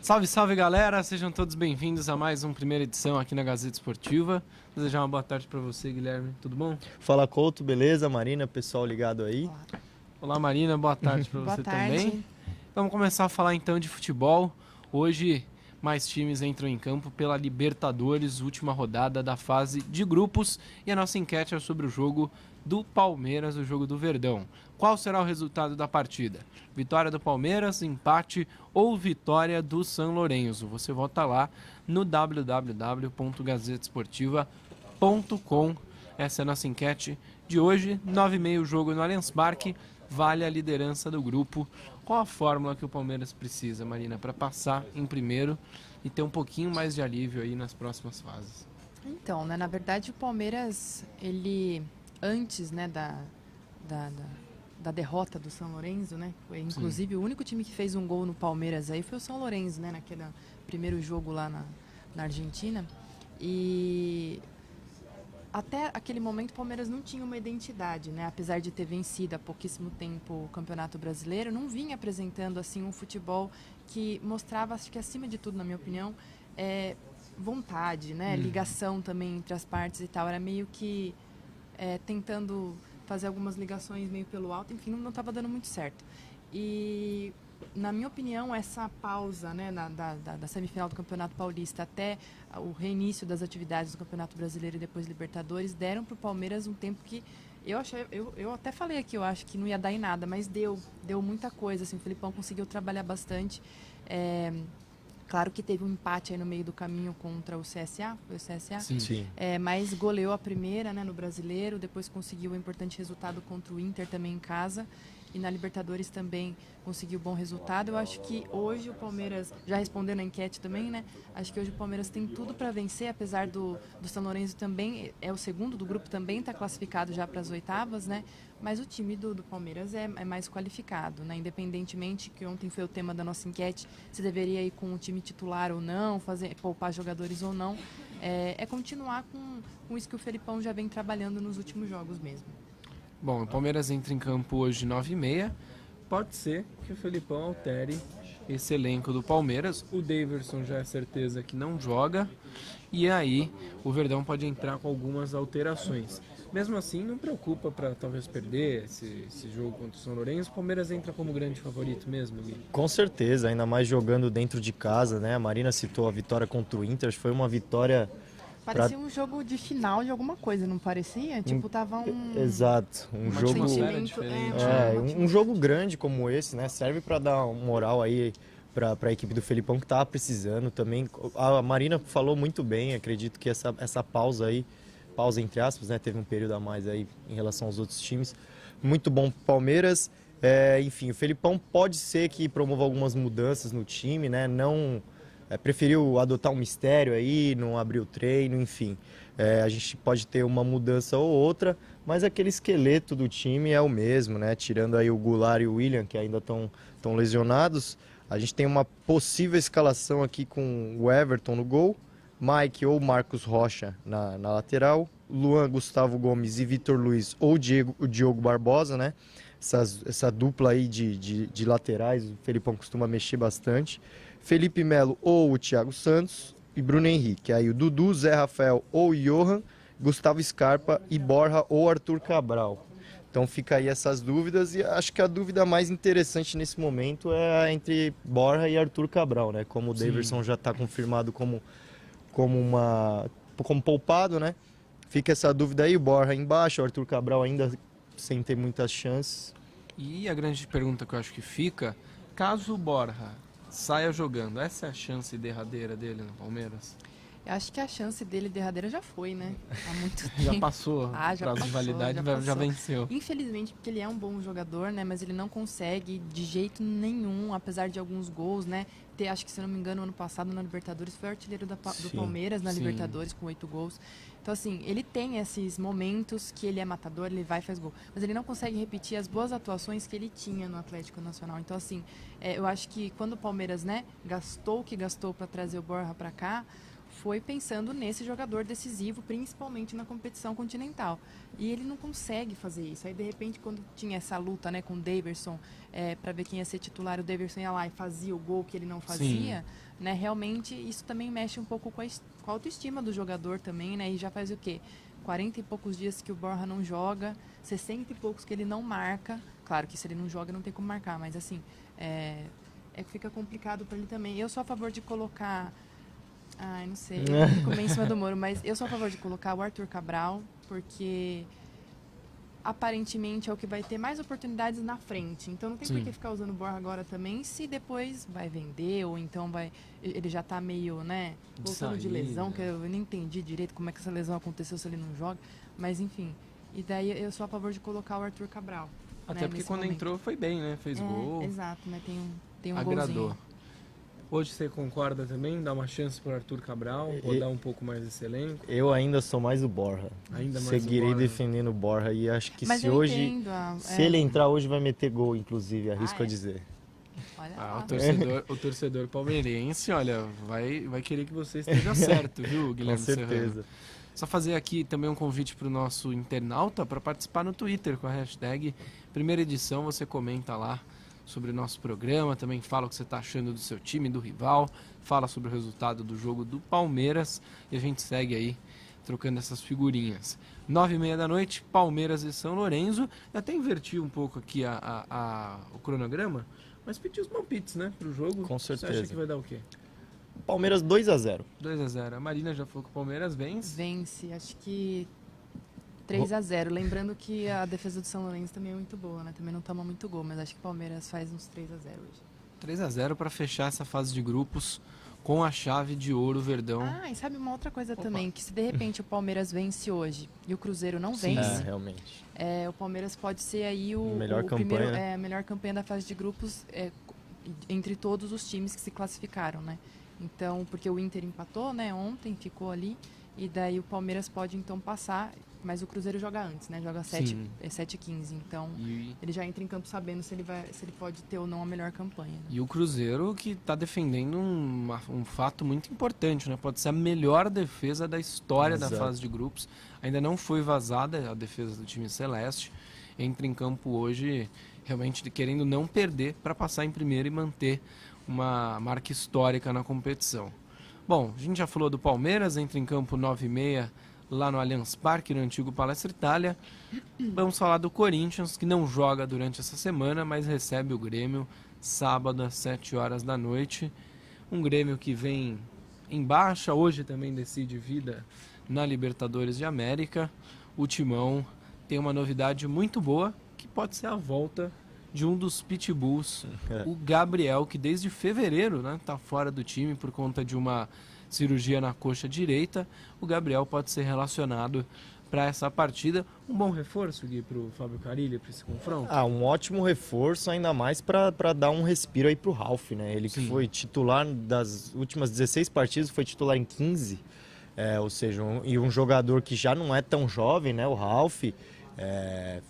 Salve, salve galera, sejam todos bem-vindos a mais uma primeira edição aqui na Gazeta Esportiva. Desejar uma boa tarde para você, Guilherme, tudo bom? Fala Couto, beleza? Marina, pessoal ligado aí. Olá Marina, boa tarde para você também. Vamos começar a falar então de futebol. Hoje mais times entram em campo pela Libertadores, última rodada da fase de grupos, e a nossa enquete é sobre o jogo do Palmeiras, o jogo do Verdão. Qual será o resultado da partida? Vitória do Palmeiras, empate ou vitória do São Lourenço? Você vota lá no www.gazetesportiva.com. Essa é a nossa enquete de hoje. 9h30 o jogo no Allianz Parque, vale a liderança do grupo. Qual a fórmula que o Palmeiras precisa, Marina, para passar em primeiro e ter um pouquinho mais de alívio aí nas próximas fases? Então, né, na verdade o Palmeiras, ele antes, né, da derrota do São Lourenço, né, foi inclusive o único time que fez um gol no Palmeiras aí foi o São Lourenço, né, naquele primeiro jogo lá na Argentina, e até aquele momento o Palmeiras não tinha uma identidade, né? Apesar de ter vencido há pouquíssimo tempo o Campeonato Brasileiro, não vinha apresentando assim um futebol que mostrava, acho que acima de tudo, na minha opinião, vontade, né? Ligação também entre as partes e tal. Era meio que tentando fazer algumas ligações meio pelo alto, enfim, não estava dando muito certo. E na minha opinião, essa pausa, né, da semifinal do Campeonato Paulista até o reinício das atividades do Campeonato Brasileiro e depois Libertadores deram para o Palmeiras um tempo que eu até falei aqui, eu acho que não ia dar em nada, mas deu muita coisa, assim, o Felipão conseguiu trabalhar bastante. Claro que teve um empate aí no meio do caminho contra o CSA, foi o CSA? Sim. Mas goleou a primeira, né, no Brasileiro, depois conseguiu um importante resultado contra o Inter também em casa. E na Libertadores também conseguiu bom resultado. Eu acho que hoje o Palmeiras, já respondendo a enquete também, né? Acho que hoje o Palmeiras tem tudo para vencer, apesar do São Lourenço também, é o segundo do grupo, também está classificado já para as oitavas, né? Mas o time do Palmeiras é mais qualificado, né? Independentemente, que ontem foi o tema da nossa enquete, se deveria ir com o time titular ou não, poupar jogadores ou não, é continuar com isso que o Felipão já vem trabalhando nos últimos jogos mesmo. Bom, o Palmeiras entra em campo hoje 9h30. Pode ser que o Felipão altere esse elenco do Palmeiras. O Daverson já é certeza que não joga. E aí o Verdão pode entrar com algumas alterações. Mesmo assim, não preocupa para talvez perder esse jogo contra o São Lourenço. O Palmeiras entra como grande favorito mesmo, Gui? Com certeza, ainda mais jogando dentro de casa, né? A Marina citou a vitória contra o Inter, foi uma vitória... Parecia um jogo de final de alguma coisa, não parecia? Tipo, tava Exato, um jogo diferente. Um jogo grande como esse, né? Serve para dar uma moral aí para a equipe do Felipão que estava precisando também. A Marina falou muito bem, acredito que essa pausa aí, pausa entre aspas, né? Teve um período a mais aí em relação aos outros times. Muito bom pro Palmeiras. Enfim, o Felipão pode ser que promova algumas mudanças no time, né? Não... preferiu adotar um mistério aí, não abrir o treino, enfim. A gente pode ter uma mudança ou outra, mas aquele esqueleto do time é o mesmo, né? Tirando aí o Goulart e o William, que ainda estão lesionados, a gente tem uma possível escalação aqui com o Everton no gol, Mike ou Marcos Rocha na lateral, Luan, Gustavo Gomes e Vitor Luiz ou o Diogo Barbosa, né? Essa dupla aí de laterais, o Felipão costuma mexer bastante. Felipe Melo ou o Thiago Santos e Bruno Henrique. Aí o Dudu, Zé Rafael ou Johan, Gustavo Scarpa e Borja ou Arthur Cabral. Então fica aí essas dúvidas e acho que a dúvida mais interessante nesse momento é entre Borja e Arthur Cabral, né? Como o Daverson já está confirmado como poupado, né? Fica essa dúvida aí, o Borja embaixo, o Arthur Cabral ainda sem ter muitas chances. E a grande pergunta que eu acho que fica, caso o Borja saia jogando, essa é a chance derradeira dele no Palmeiras? Eu acho que a chance dele derradeira já foi, né? Há muito tempo. Já passou, já prazo de validade já venceu. Infelizmente, porque ele é um bom jogador, né? Mas ele não consegue de jeito nenhum, apesar de alguns gols, né? Acho que, se não me engano, ano passado na Libertadores foi artilheiro do Palmeiras na Libertadores com 8 gols. Então, assim, ele tem esses momentos que ele é matador, ele vai e faz gol. Mas ele não consegue repetir as boas atuações que ele tinha no Atlético Nacional. Então, assim, eu acho que quando o Palmeiras, né, gastou o que gastou para trazer o Borja para cá, foi pensando nesse jogador decisivo, principalmente na competição continental. E ele não consegue fazer isso. Aí, de repente, quando tinha essa luta, né, com o Daverson, para ver quem ia ser titular, o Daverson ia lá e fazia o gol que ele não fazia, né, realmente isso também mexe um pouco com a autoestima do jogador também, né, e já faz o quê? 40 e poucos dias que o Borja não joga, 60 e poucos que ele não marca. Claro que se ele não joga não tem como marcar, mas assim, fica complicado para ele também. Eu sou a favor de colocar... não sei, eu comi em cima do muro, mas eu sou a favor de colocar o Arthur Cabral, porque aparentemente é o que vai ter mais oportunidades na frente. Então não tem por que ficar usando o Borja agora também, se depois vai vender, ou então ele já tá meio, né, voltando de lesão, que eu nem entendi direito como é que essa lesão aconteceu se ele não joga, mas enfim. E daí eu sou a favor de colocar o Arthur Cabral. Até né, porque quando momento. entrou foi bem, né? Fez gol. Exato, né? Tem um agradou. golzinho. Hoje você concorda também? Dá uma chance para o Arthur Cabral? Rodar um pouco mais esse elenco? Eu ainda sou mais o Borja. Ainda mais Seguirei o Borja. defendendo o Borja. E acho que Mas se eu hoje... entendo, Se ele entrar hoje vai meter gol, inclusive. Arrisco a dizer. Olha lá. O torcedor palmeirense, olha, vai querer que você esteja certo, viu, Guilherme Com certeza. Serrano? Só fazer aqui também um convite para o nosso internauta para participar no Twitter com a hashtag Primeira Edição. Você comenta lá sobre o nosso programa, também fala o que você está achando do seu time, do rival, fala sobre o resultado do jogo do Palmeiras e a gente segue aí trocando essas figurinhas. 9h30 da noite, Palmeiras e São Lourenço. Eu até inverti um pouco aqui o cronograma, mas pedi os palpites, né, pro jogo. Com certeza. Você acha que vai dar o quê? Palmeiras 2-0. 2-0. A Marina já falou que o Palmeiras vence. Vence, acho que 3-0. Lembrando que a defesa do São Lourenço também é muito boa, né? Também não toma muito gol, mas acho que o Palmeiras faz uns 3-0 hoje. 3-0 para fechar essa fase de grupos com a chave de ouro Verdão. E sabe uma outra coisa também, que se de repente o Palmeiras vence hoje e o Cruzeiro não vence, realmente. o Palmeiras pode ser aí o campanha, primeiro, né? a melhor campanha da fase de grupos entre todos os times que se classificaram, né? Então, porque o Inter empatou, né, ontem, ficou ali, e daí o Palmeiras pode então passar, mas o Cruzeiro joga antes, né? Joga 7h15, então ele já entra em campo sabendo se ele pode ter ou não a melhor campanha. E o Cruzeiro que está defendendo um fato muito importante, né? Pode ser a melhor defesa da história da fase de grupos. Ainda não foi vazada a defesa do time celeste. Entra em campo hoje realmente querendo não perder para passar em primeiro e manter uma marca histórica na competição. Bom, a gente já falou do Palmeiras, entra em campo 9h30 lá no Allianz Parque, no antigo Palestra Itália. Vamos falar do Corinthians, que não joga durante essa semana, mas recebe o Grêmio sábado às 7h da noite. Um Grêmio que vem em baixa, hoje também decide vida na Libertadores de América. O Timão tem uma novidade muito boa, que pode ser a volta de um dos pitbulls, o Gabriel, que desde fevereiro tá fora do time por conta de uma cirurgia na coxa direita. O Gabriel pode ser relacionado para essa partida. Um bom reforço, Gui, para o Fábio Carille, para esse confronto? Um ótimo reforço, ainda mais para dar um respiro aí para o Ralf, né? Ele que foi titular das últimas 16 partidas, foi titular em 15, ou seja, um jogador que já não é tão jovem, né? O Ralf.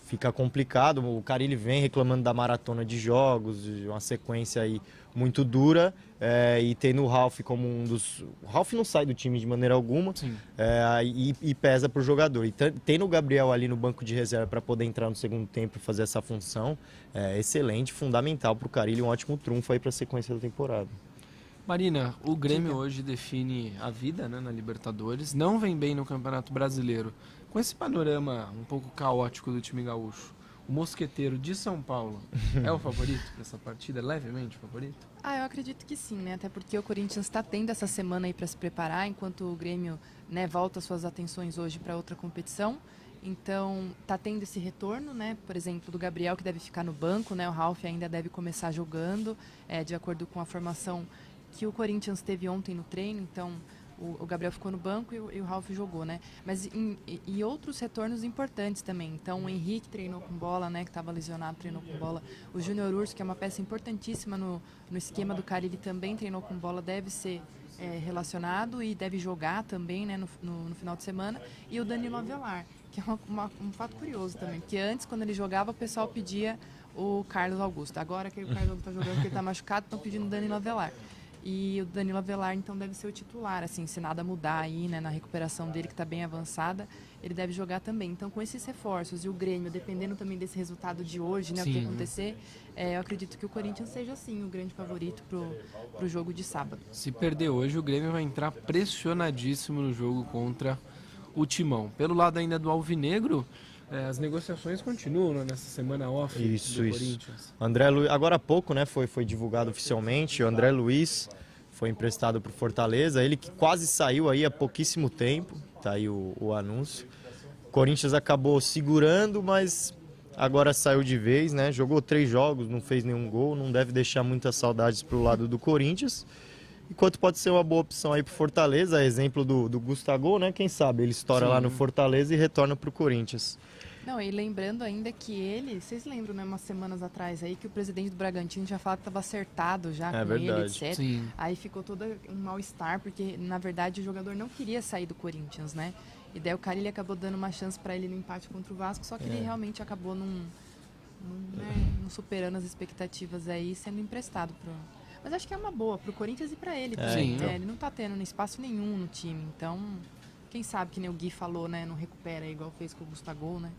Fica complicado, o Carille vem reclamando da maratona de jogos, de uma sequência aí muito dura, e tendo o Ralf como um dos... O Ralf não sai do time de maneira alguma, e pesa para o jogador. E tendo o Gabriel ali no banco de reserva para poder entrar no segundo tempo e fazer essa função, excelente, fundamental para o Carille, um ótimo trunfo aí para a sequência da temporada. Marina, o Grêmio hoje define a vida, né, na Libertadores, não vem bem no Campeonato Brasileiro. Com esse panorama um pouco caótico do time gaúcho, o Mosqueteiro de São Paulo é o favorito para essa partida? Levemente favorito? Eu acredito que sim, né? Até porque o Corinthians está tendo essa semana aí para se preparar, enquanto o Grêmio, né, volta suas atenções hoje para outra competição. Então, tá tendo esse retorno, né? Por exemplo, do Gabriel, que deve ficar no banco, né? O Ralf ainda deve começar jogando, de acordo com a formação que o Corinthians teve ontem no treino. Então, o Gabriel ficou no banco e o Ralf jogou, né? Mas e outros retornos importantes também. Então, o Henrique treinou com bola, né? Que estava lesionado, treinou com bola. O Júnior Urso, que é uma peça importantíssima no esquema do Carille, também treinou com bola, deve ser relacionado e deve jogar também, né? No final de semana. E o Danilo Avelar, que é um fato curioso também. Porque antes, quando ele jogava, o pessoal pedia o Carlos Augusto. Agora que o Carlos Augusto está jogando, porque ele está machucado, estão pedindo o Danilo Avelar. E o Danilo Avelar, então, deve ser o titular, assim, se nada mudar aí, né, na recuperação dele, que está bem avançada, ele deve jogar também. Então, com esses reforços e o Grêmio, dependendo também desse resultado de hoje, né, o que acontecer, eu acredito que o Corinthians seja, sim, o grande favorito pro jogo de sábado. Se perder hoje, o Grêmio vai entrar pressionadíssimo no jogo contra o Timão. Pelo lado ainda do Alvinegro, as negociações continuam, né, nessa semana off do Corinthians. André Luiz, agora há pouco, né, foi divulgado oficialmente, o André Luiz foi emprestado para o Fortaleza, ele que quase saiu aí há pouquíssimo tempo, tá aí o anúncio. O Corinthians acabou segurando, mas agora saiu de vez, né, jogou 3 jogos, não fez nenhum gol, não deve deixar muitas saudades para o lado do Corinthians. Enquanto pode ser uma boa opção aí para o Fortaleza, exemplo do Gustavo, né, quem sabe ele estoura lá no Fortaleza e retorna para o Corinthians. Não, e lembrando ainda que vocês lembram, né, umas semanas atrás aí, que o presidente do Bragantino já falava que estava acertado já com ele, etc. Sim. Aí ficou todo um mal-estar, porque na verdade o jogador não queria sair do Corinthians, né? E daí o Carille acabou dando uma chance para ele no empate contra o Vasco, só que ele realmente acabou não superando as expectativas aí, sendo emprestado Mas acho que é uma boa pro Corinthians e para ele também. Ele não tá tendo espaço nenhum no time, então quem sabe, que nem o Gui falou, né, não recupera igual fez com o Gustavo, né?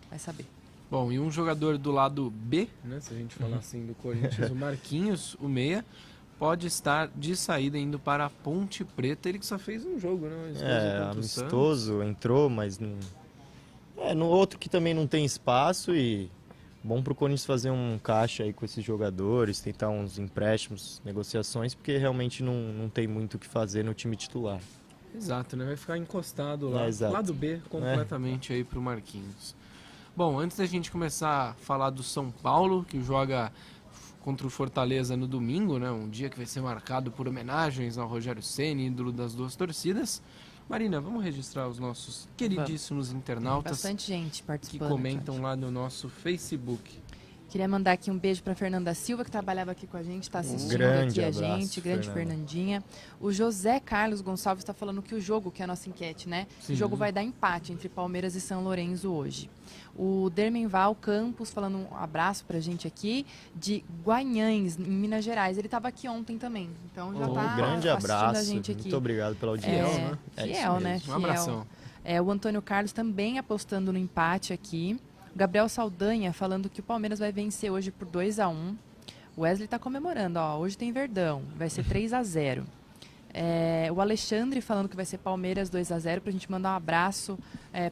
Vai saber. Bom, e um jogador do lado B, né, se a gente falar assim, do Corinthians, o Marquinhos, o meia, pode estar de saída indo para a Ponte Preta. Ele que só fez um jogo, né? Amistoso, entrou, mas não... no outro que também não tem espaço e bom pro Corinthians fazer um caixa aí com esses jogadores, tentar uns empréstimos, negociações, porque realmente não tem muito o que fazer no time titular. Exato, né? Vai ficar encostado lá, lado B, completamente aí pro Marquinhos. Bom, antes da gente começar a falar do São Paulo, que joga contra o Fortaleza no domingo, né? Um dia que vai ser marcado por homenagens ao Rogério Ceni, ídolo das duas torcidas. Marina, vamos registrar os nossos queridíssimos internautas. Bastante gente participando. Que comentam lá no nosso Facebook. Queria mandar aqui um beijo para Fernanda Silva, que trabalhava aqui com a gente, está assistindo aqui a gente. Grande Fernandinha. O José Carlos Gonçalves está falando que o jogo, que é a nossa enquete, né? Sim. O jogo vai dar empate entre Palmeiras e São Lourenço hoje. O Dermenval Campos falando um abraço pra gente aqui, de Guanhães, em Minas Gerais. Ele estava aqui ontem também, então já tá grande abraço, a gente aqui. Muito obrigado pela audiência. Fiel, né? Um abração. O Antônio Carlos também apostando no empate aqui. O Gabriel Saldanha falando que o Palmeiras vai vencer hoje por 2-1. O Wesley está comemorando, hoje tem Verdão, vai ser 3-0. O Alexandre falando que vai ser Palmeiras 2-0, pra gente mandar um abraço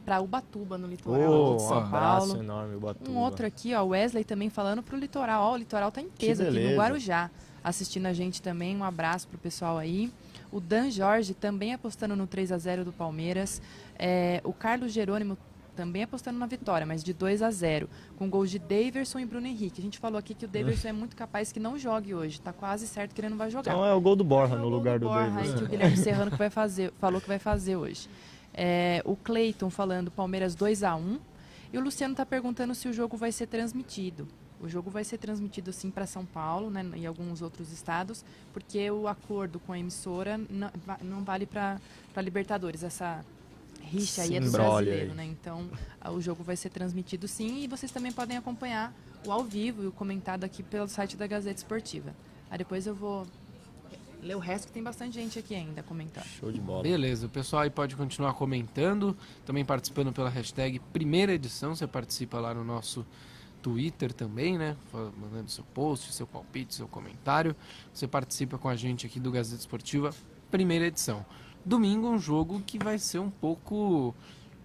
para Ubatuba, no litoral de São Paulo. Um abraço enorme, Ubatuba. Um outro aqui, o Wesley também falando pro litoral. O litoral tá em peso aqui no Guarujá, assistindo a gente também. Um abraço pro pessoal aí. O Dan Jorge também apostando no 3-0 do Palmeiras. O Carlos Jerônimo também apostando na vitória, mas de 2-0, com gols de Daverson e Bruno Henrique. A gente falou aqui que o Daverson é muito capaz que não jogue hoje, tá quase certo que ele não vai jogar. Então é o gol do Borja no lugar do Daverson. Aí que o Guilherme Serrano falou que vai fazer hoje. O Cleiton falando Palmeiras 2-1, e o Luciano tá perguntando se o jogo vai ser transmitido. O jogo vai ser transmitido sim para São Paulo, né, e alguns outros estados, porque o acordo com a emissora não vale para Libertadores, essa rixa aí é do brasileiro, né? Então, o jogo vai ser transmitido sim, e vocês também podem acompanhar o ao vivo e o comentado aqui pelo site da Gazeta Esportiva. Aí depois eu vou ler o resto, que tem bastante gente aqui ainda comentando. Show de bola. Beleza, o pessoal aí pode continuar comentando, também participando pela hashtag Primeira Edição, você participa lá no nosso Twitter também, né? Mandando seu post, seu palpite, seu comentário. Você participa com a gente aqui do Gazeta Esportiva Primeira Edição. Domingo, um jogo que vai ser um pouco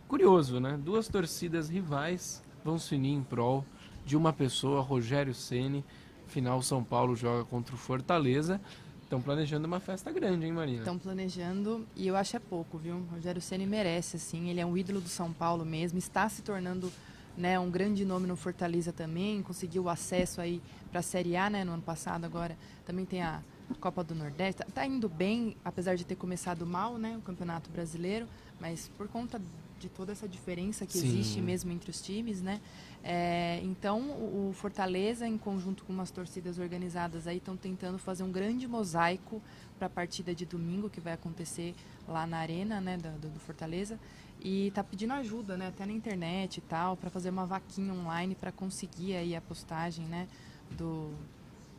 curioso, né? Duas torcidas rivais vão se unir em prol de uma pessoa, Rogério Ceni. Final, São Paulo joga contra o Fortaleza. Estão planejando uma festa grande, hein, Marina? Estão planejando, e eu acho pouco, viu? Rogério Ceni merece, assim. Ele é um ídolo do São Paulo mesmo, está se tornando, né, um grande nome no Fortaleza também. Conseguiu o acesso aí para a Série A, né, no ano passado. Agora também tem a Copa do Nordeste, tá indo bem, apesar de ter começado mal, né, o Campeonato Brasileiro, mas por conta de toda essa diferença que existe mesmo entre os times, né, então o Fortaleza, em conjunto com umas torcidas organizadas aí, estão tentando fazer um grande mosaico para a partida de domingo, que vai acontecer lá na arena, né, do Fortaleza, e tá pedindo ajuda, né, até na internet e tal, para fazer uma vaquinha online para conseguir aí a postagem, né, do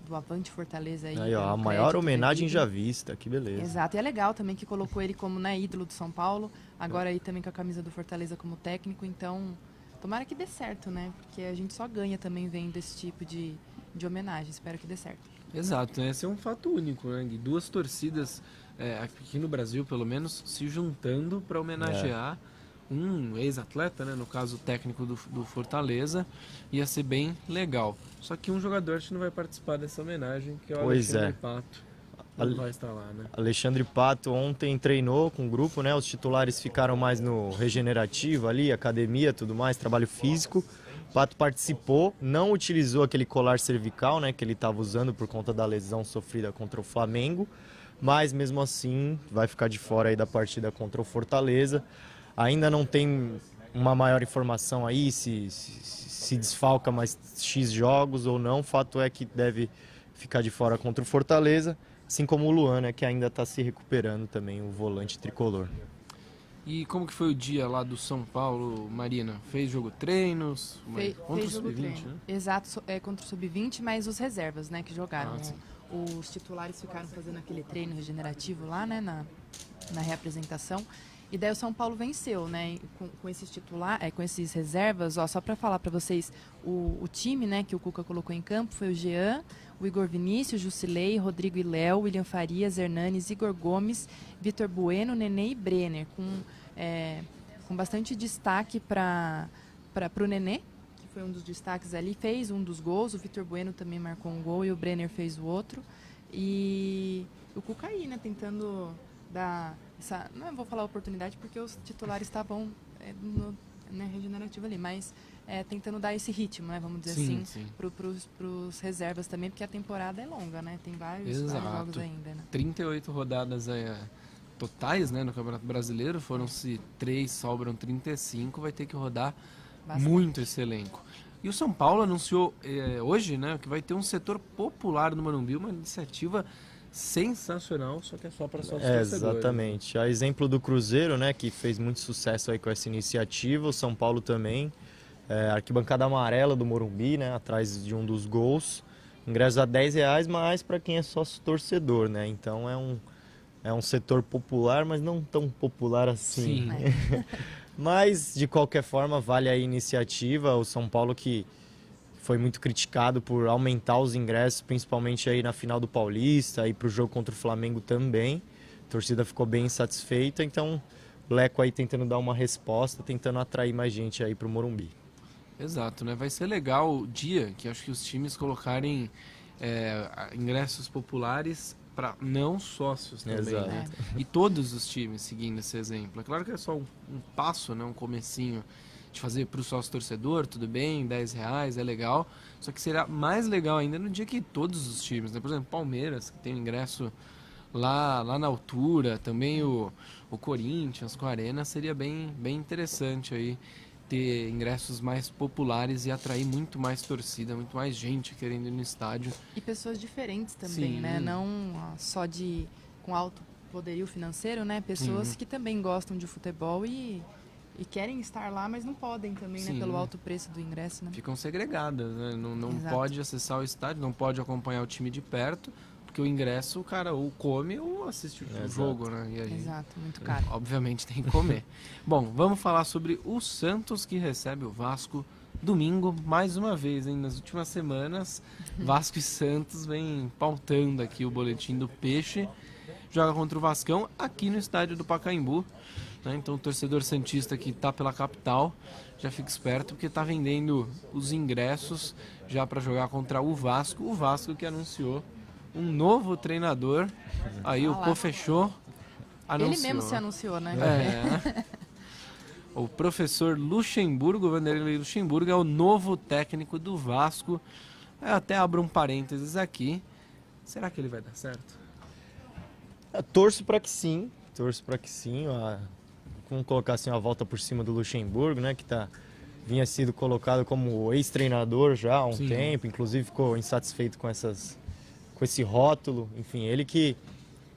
do Avante Fortaleza. Aí, ó, a maior homenagem já vista, que beleza. Exato, e é legal também que colocou ele como, né, ídolo do São Paulo, agora aí também com a camisa do Fortaleza como técnico, então tomara que dê certo, né? Porque a gente só ganha também vendo esse tipo de homenagem, espero que dê certo. Exato, né? Esse é um fato único, né? De duas torcidas, aqui no Brasil pelo menos, se juntando para homenagear um ex-atleta, né? No caso o técnico do Fortaleza, ia ser bem legal. Só que um jogador acho que não vai participar dessa homenagem, que é o Alexandre Pato. Não vai estar lá, né? Alexandre Pato ontem treinou com o grupo, né? Os titulares ficaram mais no regenerativo ali, academia, tudo mais, trabalho físico. Pato participou, não utilizou aquele colar cervical, né, que ele estava usando por conta da lesão sofrida contra o Flamengo, mas mesmo assim vai ficar de fora aí da partida contra o Fortaleza. Ainda não tem uma maior informação aí se desfalca mais X jogos ou não. O fato é que deve ficar de fora contra o Fortaleza, assim como o Luan, né, que ainda está se recuperando também, o volante tricolor. E como que foi o dia lá do São Paulo, Marina? Fez jogo treinos? Contra o Sub-20, né? Exato, contra o Sub-20, mas os reservas, né, que jogaram. Os titulares ficaram fazendo aquele treino regenerativo lá, né, na reapresentação. E daí o São Paulo venceu, né, com esses com esses reservas. Ó, só para falar para vocês, o time, né, que o Cuca colocou em campo foi o Jean, o Igor Vinícius, Jusilei, Rodrigo e Léo, William Farias, Hernanes, Igor Gomes, Vitor Bueno, Nenê e Brenner, com bastante destaque para o Nenê, que foi um dos destaques ali, fez um dos gols, o Vitor Bueno também marcou um gol e o Brenner fez o outro. E o Cuca aí, né, tentando dar essa, não vou falar oportunidade porque os titulares estavam no regenerativo ali, mas tentando dar esse ritmo, né, vamos dizer assim, para os reservas também, porque a temporada é longa, né, tem vários jogos ainda, né? 38 rodadas totais, né, no Campeonato Brasileiro, foram-se 3, sobram 35, vai ter que rodar muito esse elenco. E o São Paulo anunciou hoje, né, que vai ter um setor popular no Morumbi, uma iniciativa sensacional, só que é só para sócios torcedores. Exatamente. A exemplo do Cruzeiro, né, que fez muito sucesso aí com essa iniciativa, o São Paulo também. Arquibancada amarela do Morumbi, né, atrás de um dos gols. Ingresso a R$10, mas para quem é sócio torcedor, né? Então é um setor popular, mas não tão popular assim. Sim. Mas, de qualquer forma, vale a iniciativa. O São Paulo que foi muito criticado por aumentar os ingressos, principalmente aí na final do Paulista, e para o jogo contra o Flamengo também. A torcida ficou bem insatisfeita, então o Leco aí tentando dar uma resposta, tentando atrair mais gente aí para o Morumbi. Exato, né? Vai ser legal o dia que acho que os times colocarem ingressos populares para não sócios também, Exato. né? E todos os times seguindo esse exemplo. É claro que é só um passo, né? Um comecinho de fazer para o sócio torcedor, tudo bem, R$10 é legal. Só que será mais legal ainda no dia que todos os times, né? Por exemplo, Palmeiras, que tem um ingresso lá na altura, também o Corinthians com a Arena, seria bem interessante aí ter ingressos mais populares e atrair muito mais torcida, muito mais gente querendo ir no estádio. E pessoas diferentes também, Sim. né? Não só com alto poderio financeiro, né? Pessoas que também gostam de futebol e querem estar lá, mas não podem também, né? Pelo alto preço do ingresso, né? Ficam segregadas, né? Não pode acessar o estádio, não pode acompanhar o time de perto, porque o ingresso o cara ou come ou assiste o jogo, né? E aí, exato, muito caro. Obviamente tem que comer. Bom, vamos falar sobre o Santos, que recebe o Vasco domingo, mais uma vez, hein? Nas últimas semanas, Vasco e Santos vem pautando aqui o boletim do Peixe. Joga contra o Vascão aqui no estádio do Pacaembu, né? Então o torcedor santista que está pela capital já fica esperto, porque está vendendo os ingressos já para jogar contra o Vasco que anunciou um novo treinador. Aí o Pofechô anunciou. Ele mesmo se anunciou, né? O professor Luxemburgo, Vanderlei Luxemburgo, é o novo técnico do Vasco. Eu até abro um parênteses aqui. Será que ele vai dar certo? Torço para que sim. Vamos colocar assim uma volta por cima do Luxemburgo, né? Que vinha sido colocado como ex-treinador já há um tempo. Inclusive ficou insatisfeito com esse rótulo. Enfim, ele que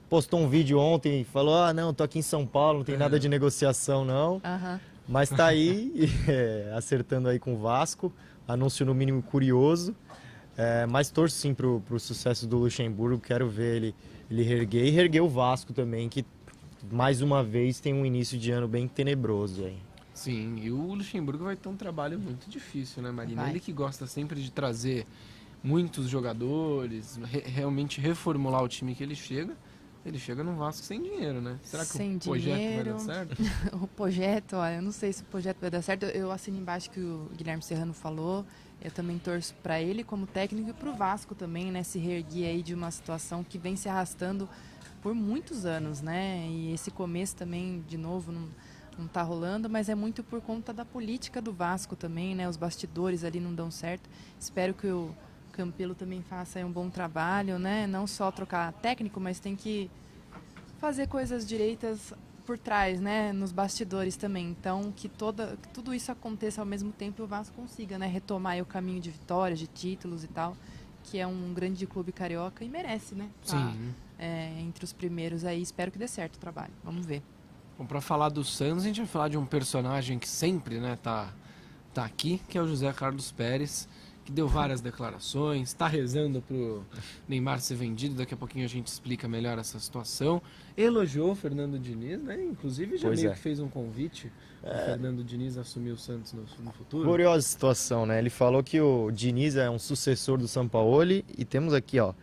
postou um vídeo ontem e falou: não, tô aqui em São Paulo, não tem nada de negociação não. Mas tá aí, acertando aí com o Vasco. Anúncio no mínimo curioso. Mas torço sim pro sucesso do Luxemburgo, quero ver ele reerguer e reerguer o Vasco também, que mais uma vez tem um início de ano bem tenebroso aí. Sim, e o Luxemburgo vai ter um trabalho muito difícil, né, Marina? Vai. Ele que gosta sempre de trazer muitos jogadores, realmente reformular o time que ele chega no Vasco sem dinheiro, né? Será que Sem o projeto vai dinheiro. dar certo? O projeto, olha, eu não sei se o projeto vai dar certo. Eu assino embaixo que o Guilherme Serrano falou. Eu também torço para ele como técnico e para o Vasco também, né? Se reerguer aí de uma situação que vem se arrastando por muitos anos, né? E esse começo também, de novo, não tá rolando, mas é muito por conta da política do Vasco também, né? Os bastidores ali não dão certo. Espero que o Campelo também faça aí um bom trabalho, né? Não só trocar técnico, mas tem que fazer coisas direitas por trás, né? Nos bastidores também. Então, que tudo isso aconteça ao mesmo tempo e o Vasco consiga, né? Retomar aí o caminho de vitórias, de títulos e tal, que é um grande clube carioca e merece, né? Tá, Sim. entre os primeiros aí. Espero que dê certo o trabalho. Vamos ver. Bom, pra falar do Santos, a gente vai falar de um personagem que sempre, né, tá aqui, que é o José Carlos Pérez, que deu várias declarações, tá rezando pro Neymar ser vendido, daqui a pouquinho a gente explica melhor essa situação. Elogiou o Fernando Diniz, né? Inclusive já Pois meio é. que fez um convite ao Fernando Diniz assumir o Santos no futuro. Curiosa situação, né? Ele falou que o Diniz é um sucessor do Sampaoli e temos aqui, ó.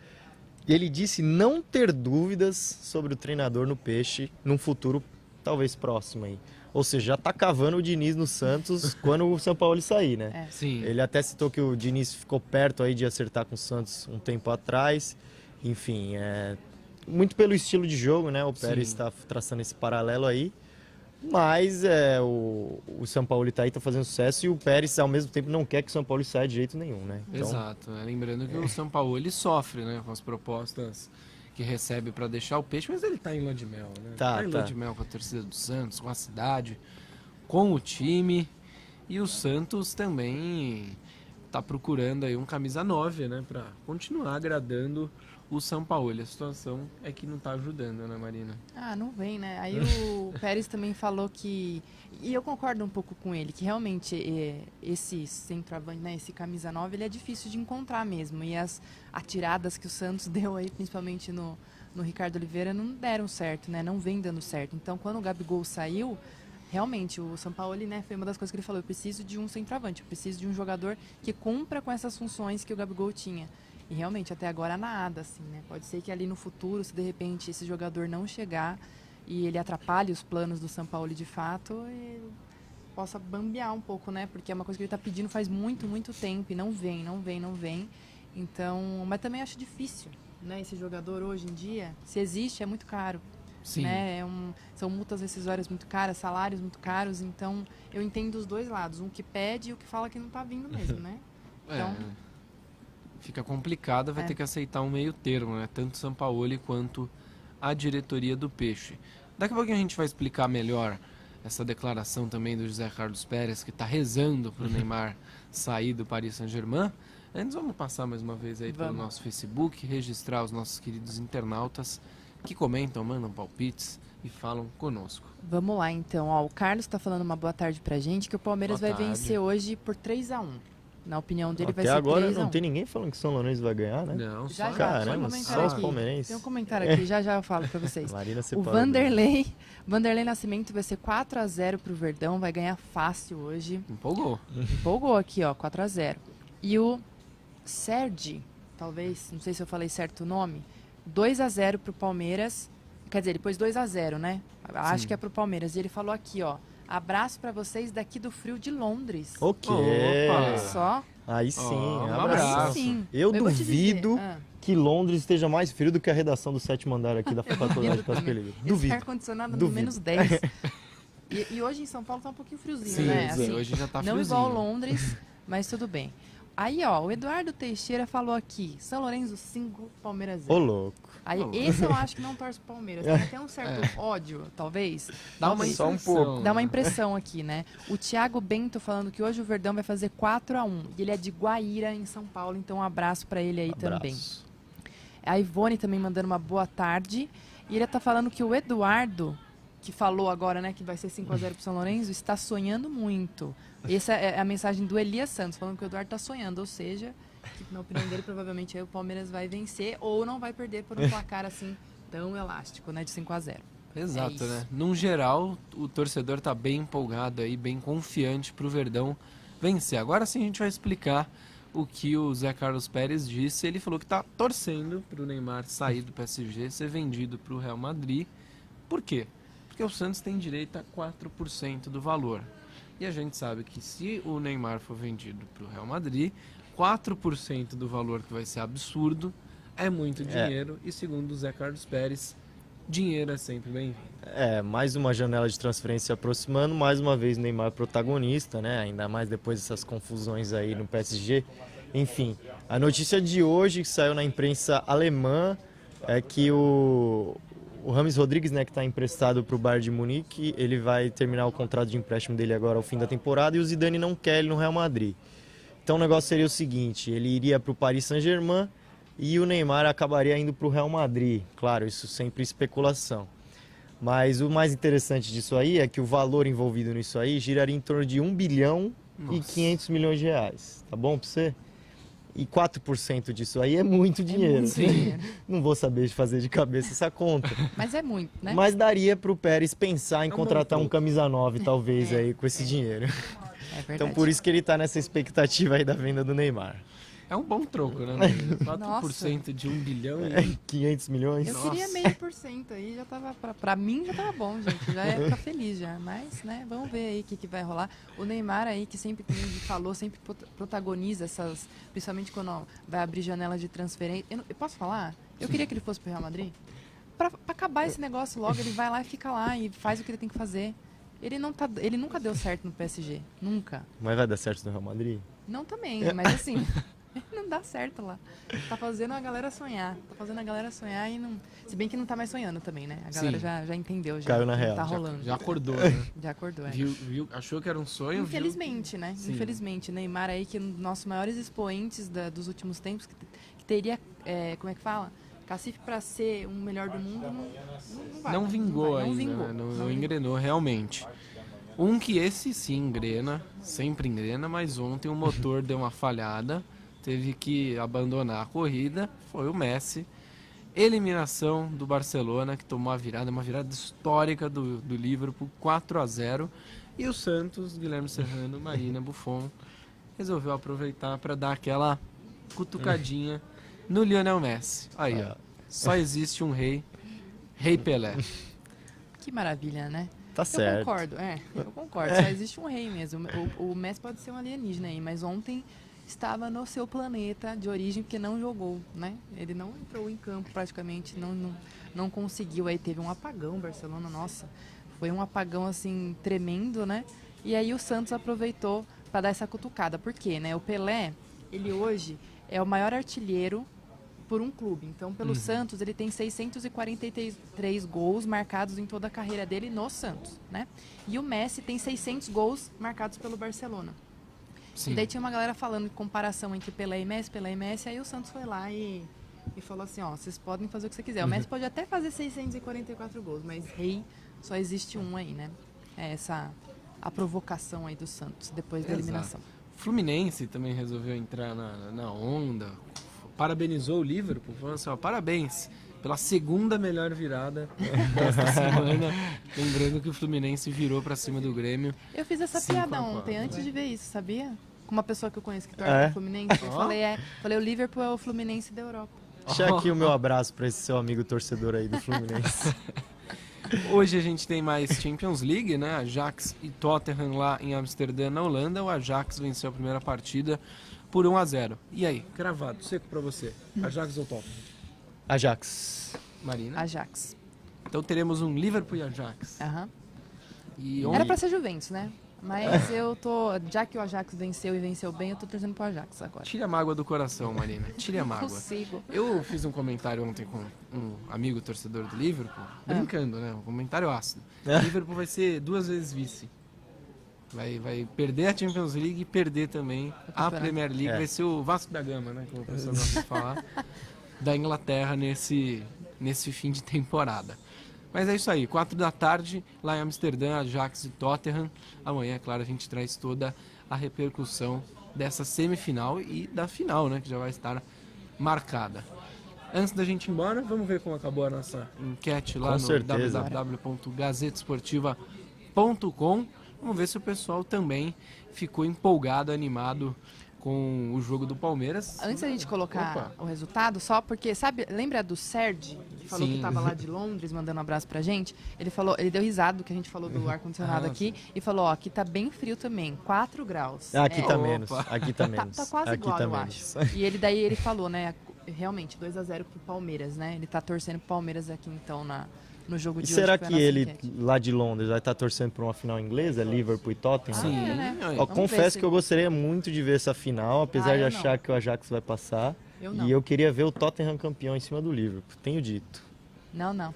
Ele disse não ter dúvidas sobre o treinador no Peixe num futuro talvez próximo aí. Ou seja, já tá cavando o Diniz no Santos quando o Sampaoli sair, né? Sim. Ele até citou que o Diniz ficou perto aí de acertar com o Santos um tempo atrás. Enfim, muito pelo estilo de jogo, né? O Pérez Sim. está traçando esse paralelo aí. Mas o Sampaoli tá aí, tá fazendo sucesso e o Pérez, ao mesmo tempo, não quer que o Sampaoli saia de jeito nenhum, né? Então, Exato, né? Lembrando que o Sampaoli sofre, né, com as propostas que recebe para deixar o Peixe, mas ele tá em lua de mel, né? Tá, em tá. lua de mel com a torcida do Santos, com a cidade, com o time. E o Santos também tá procurando aí um camisa 9, né, para continuar agradando o Sampaoli. A situação é que não tá ajudando, né, Marina? Não vem, né? Aí o Pérez também falou que... E eu concordo um pouco com ele, que realmente esse centroavante, né, esse camisa 9, ele é difícil de encontrar mesmo. E as atiradas que o Santos deu aí, principalmente no Ricardo Oliveira, não deram certo, né? Não vem dando certo. Então, quando o Gabigol saiu, realmente, o Sampaoli, né, foi uma das coisas que ele falou. Eu preciso de um centroavante, eu preciso de um jogador que cumpra com essas funções que o Gabigol tinha. E realmente, até agora, nada, assim, né? Pode ser que ali no futuro, se de repente esse jogador não chegar e ele atrapalhe os planos do Sampaoli de fato, ele possa bambear um pouco, né? Porque é uma coisa que ele está pedindo faz muito, muito tempo e não vem. Então, mas também acho difícil, né? Esse jogador hoje em dia, se existe, é muito caro. Sim. Né? São multas rescisórias muito caras, salários muito caros, então eu entendo os dois lados, um que pede e o que fala que não está vindo mesmo, né? Então, fica complicado, vai ter que aceitar um meio termo, né? Tanto o Sampaoli quanto a diretoria do Peixe. Daqui a pouquinho a gente vai explicar melhor essa declaração também do José Carlos Pérez, que está rezando para o Neymar sair do Paris Saint-Germain. Antes vamos passar mais uma vez aí pelo nosso Facebook, registrar os nossos queridos internautas que comentam, mandam palpites e falam conosco. Vamos lá então, ó, o Carlos está falando uma boa tarde pra gente, que o Palmeiras Boa vai tarde. vencer hoje por 3-1. Na opinião dele vai até ser agora 3-1. não tem ninguém falando que o São Lourenço vai ganhar, né? Não, Já, só, já, Caramba, tem um só comentário os aqui. palmeirenses. Tem um comentário aqui, já eu falo pra vocês. Marina O separou. Vanderlei Nascimento vai ser 4-0 pro Verdão, vai ganhar fácil hoje. empolgou. Empolgou aqui, ó, 4-0. E o Sergi, talvez, não sei se eu falei certo o nome, 2-0 pro Palmeiras. Quer dizer, ele pôs 2-0, né? Acho Sim. que é pro Palmeiras. E ele falou aqui, ó, abraço pra vocês daqui do frio de Londres. O quê? Opa! Olha só. Aí sim, Ó, um abraço. abraço. Sim. Eu vou te duvido dizer, que Londres esteja mais frio do que a redação do 7º andar aqui da Faculdade de Castelhano. Esse Duvido. ar-condicionado no Duvido. menos 10. E hoje em São Paulo tá um pouquinho friozinho, Sim, né? sim, hoje já tá não friozinho. igual Londres, mas tudo bem. Aí, ó, o Eduardo Teixeira falou aqui, São Lourenço 5, Palmeiras 0. Ô, louco. Aí, esse eu acho que não torce pro Palmeiras. Tem até um certo ódio, talvez. Dá uma Só um impressão, pouco. Dá uma né? impressão aqui, né? O Thiago Bento falando que hoje o Verdão vai fazer 4-1. E ele é de Guaíra, em São Paulo, então um abraço pra ele aí também. Abraço. A Ivone também mandando uma boa tarde. E ele tá falando que o Eduardo, que falou agora, né, que vai ser 5-0 pro São Lourenço, está sonhando muito. Essa é a mensagem do Elias Santos, falando que o Eduardo tá sonhando, ou seja, que, na opinião dele, provavelmente aí o Palmeiras vai vencer ou não vai perder por um placar assim tão elástico, né, de 5-0. Exato, né? Num geral, o torcedor tá bem empolgado aí, bem confiante pro Verdão vencer. Agora sim a gente vai explicar o que o Zé Carlos Pérez disse. Ele falou que tá torcendo pro Neymar sair do PSG, ser vendido pro Real Madrid. Por quê? Porque o Santos tem direito a 4% do valor. E a gente sabe que se o Neymar for vendido pro Real Madrid, 4% do valor, que vai ser absurdo, é muito dinheiro. E segundo o Zé Carlos Pérez, dinheiro é sempre bem-vindo. Mais uma janela de transferência se aproximando, mais uma vez o Neymar protagonista, né? Ainda mais depois dessas confusões aí no PSG. Enfim, a notícia de hoje que saiu na imprensa alemã é que o James Rodrigues, né, que está emprestado para o Bayern de Munique, ele vai terminar o contrato de empréstimo dele agora ao fim da temporada e o Zidane não quer ele no Real Madrid. Então o negócio seria o seguinte, ele iria para o Paris Saint-Germain e o Neymar acabaria indo para o Real Madrid. Claro, isso sempre especulação. Mas o mais interessante disso aí é que o valor envolvido nisso aí giraria em torno de 1 bilhão e 500 milhões de reais. Tá bom para você? E 4% disso aí é muito dinheiro. muito dinheiro. Não vou saber fazer de cabeça essa conta. Mas é muito, né? Mas daria para o Pérez pensar em É um contratar bom um camisa 9, talvez, aí com esse dinheiro. É verdade. Então por isso que ele está nessa expectativa aí da venda do Neymar. É um bom troco, né? 4% de 1 bilhão e... 500 milhões? Eu Nossa. queria 0,5% aí, já tava, pra mim já tava bom, gente, já ia ficar feliz já, mas, né, vamos ver aí o que vai rolar. O Neymar aí, que sempre, como ele falou, sempre protagoniza essas, principalmente quando vai abrir janela de transferência. Eu posso falar? Eu queria que ele fosse pro Real Madrid, pra acabar esse negócio logo, ele vai lá e fica lá e faz o que ele tem que fazer. Ele nunca deu certo no PSG, nunca. Mas vai dar certo no Real Madrid? Não também, mas assim... Não dá certo lá. Tá fazendo a galera sonhar. E não... Se bem que não tá mais sonhando também, né? A galera já entendeu. Já Caiu na que real. Tá rolando. Já acordou, né? Já acordou, é. Viu, achou que era um sonho, Infelizmente, né? Sim. Infelizmente. Neymar aí, que é um dos nossos maiores expoentes dos últimos tempos, que teria, como é que fala? Cacife pra ser um melhor do mundo, não vai. Não vingou vai, ainda, vingou. né? Não engrenou realmente. Um que esse sim engrena, sempre engrena, mas ontem o motor deu uma falhada, teve que abandonar a corrida, foi o Messi. Eliminação do Barcelona, que tomou uma virada histórica do Liverpool, 4-0. E o Santos, Guilherme Serrano, Marina, Buffon, resolveu aproveitar para dar aquela cutucadinha no Lionel Messi. Aí, ó, só existe um rei, Rei Pelé. Que maravilha, né? Tá certo. Eu concordo, só existe um rei mesmo. O Messi pode ser um alienígena aí, mas ontem estava no seu planeta de origem porque não jogou, né? Ele não entrou em campo praticamente, não conseguiu. Aí teve um apagão, Barcelona, nossa, foi um apagão assim tremendo, né? E aí o Santos aproveitou para dar essa cutucada. Por quê, né? O Pelé, ele hoje é o maior artilheiro por um clube. Então, pelo Santos, ele tem 643 gols marcados em toda a carreira dele no Santos, né? E o Messi tem 600 gols marcados pelo Barcelona. Sim. E daí tinha uma galera falando de comparação entre Pelé e Messi, aí o Santos foi lá e falou assim, ó, vocês podem fazer o que você quiser. O Messi pode até fazer 644 gols, mas rei só existe um aí, né? É essa a provocação aí do Santos, depois da eliminação. Fluminense também resolveu entrar na onda, parabenizou o Liverpool, falando assim, ó, parabéns pela segunda melhor virada desta semana. Lembrando que o Fluminense virou pra cima do Grêmio. Eu fiz essa 5-4. piada ontem, antes de ver isso, sabia? Com uma pessoa que eu conheço que torce pro Fluminense. Eu falei, o Liverpool é o Fluminense da Europa. Deixa aqui o meu abraço para esse seu amigo torcedor aí do Fluminense. Hoje a gente tem mais Champions League, né? Ajax e Tottenham lá em Amsterdã, na Holanda. O Ajax venceu a primeira partida por 1-0. E aí, cravado, seco pra você. Ajax ou Tottenham? Ajax. Marina? Ajax. Então teremos um Liverpool e Ajax. Aham. E Era pra ser Juventus, né? Mas eu tô. Já que o Ajax venceu e venceu bem, eu tô torcendo pro Ajax agora. Tire a mágoa do coração, Marina. Tire a Não mágoa. consigo. Eu fiz um comentário ontem com um amigo torcedor do Liverpool, brincando, né? Um comentário ácido. O Liverpool vai ser 2 vezes vice. Vai perder a Champions League e perder também a Premier League. Vai ser o Vasco da Gama, né? Como o professor gosta de falar, da Inglaterra nesse fim de temporada. Mas é isso aí, 4 da tarde, lá em Amsterdã, Ajax e Tottenham. Amanhã, é claro, a gente traz toda a repercussão dessa semifinal e da final, né, que já vai estar marcada. Antes da gente ir embora, vamos ver como acabou a nossa enquete lá Com no certeza. www.gazetesportiva.com. Vamos ver se o pessoal também ficou empolgado, animado com o jogo do Palmeiras. Antes da gente colocar o resultado, só porque, sabe, lembra do Sergi, que falou Sim. que estava lá de Londres, mandando um abraço pra gente? Ele falou, ele deu risada do que a gente falou do ar-condicionado aqui e falou, ó, aqui tá bem frio também, 4 graus. Aqui tá Opa. menos. Aqui tá menos. Tá quase aqui igual, tá eu menos. acho. E daí ele falou, né, realmente, 2-0 pro Palmeiras, né? Ele tá torcendo pro Palmeiras aqui, então, no jogo E de será hoje. que ele, lá de Londres, vai estar torcendo por uma final inglesa, Liverpool e Tottenham? Sim. né? Aí. Ó, Vamos ver confesso se- que eu gostaria muito de ver essa final, apesar de eu achar não. que o Ajax vai passar. Eu não. E eu queria ver o Tottenham campeão em cima do Liverpool, tenho dito. Não.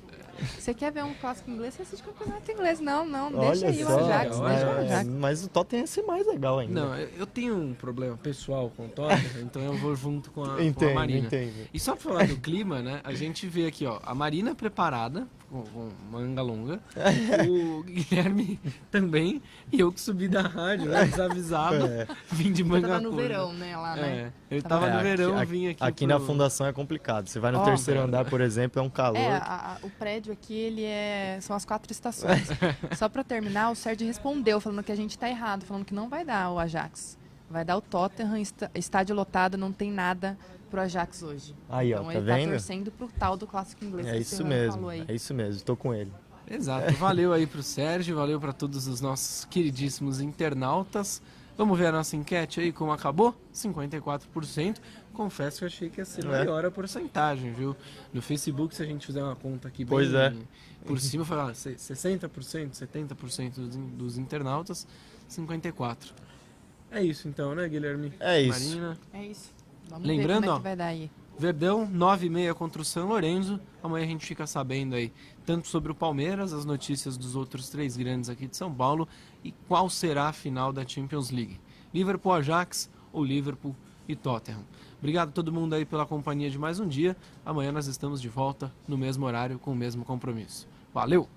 Você quer ver um clássico inglês, você assiste o campeonato inglês. Não, Olha deixa aí o só, Ajax, olha, deixa o Ajax. mas o Tottenham ia ser mais legal ainda. Não, eu tenho um problema pessoal com o Tottenham, então eu vou junto com a Entendo, Marina. entendo. E só pra falar do clima, né? A gente vê aqui, ó, a Marina preparada, com manga longa, o Guilherme também, e eu que subi da rádio, né, desavisado, É. vim de Você manga tava no curta. verão, né, lá, né? Ele tava no verão, aqui, vim aqui aqui pro- na fundação é complicado. Você vai no Ó, terceiro andar, por exemplo, é um calor. O prédio aqui, são as 4 estações. Só pra terminar, o Sérgio respondeu, falando que a gente tá errado, falando que não vai dar o Ajax. Vai dar o Tottenham, estádio lotado, não tem nada pro Ajax hoje. Aí, ó, Então tá ele vendo? tá torcendo pro tal do clássico inglês É que o isso Serrano mesmo, falou aí. é isso mesmo, estou com ele. Exato, valeu aí pro Sérgio, valeu pra todos os nossos queridíssimos internautas. Vamos ver a nossa enquete aí, como acabou? 54%. Confesso que eu achei que ia ser maior a porcentagem, viu? No Facebook, se a gente fizer uma conta aqui bem Pois é. por cima, falar 60%, 70% dos internautas, 54%. É isso então, né, Guilherme? É isso. Marina. É isso. Vamos Lembrando, ver como é ó, que vai dar aí. Verdão, 9h30 contra o São Lourenço. Amanhã a gente fica sabendo aí tanto sobre o Palmeiras, as notícias dos outros 3 grandes aqui de São Paulo e qual será a final da Champions League. Liverpool, Ajax ou Liverpool e Tottenham. Obrigado a todo mundo aí pela companhia de mais um dia. Amanhã nós estamos de volta no mesmo horário com o mesmo compromisso. Valeu!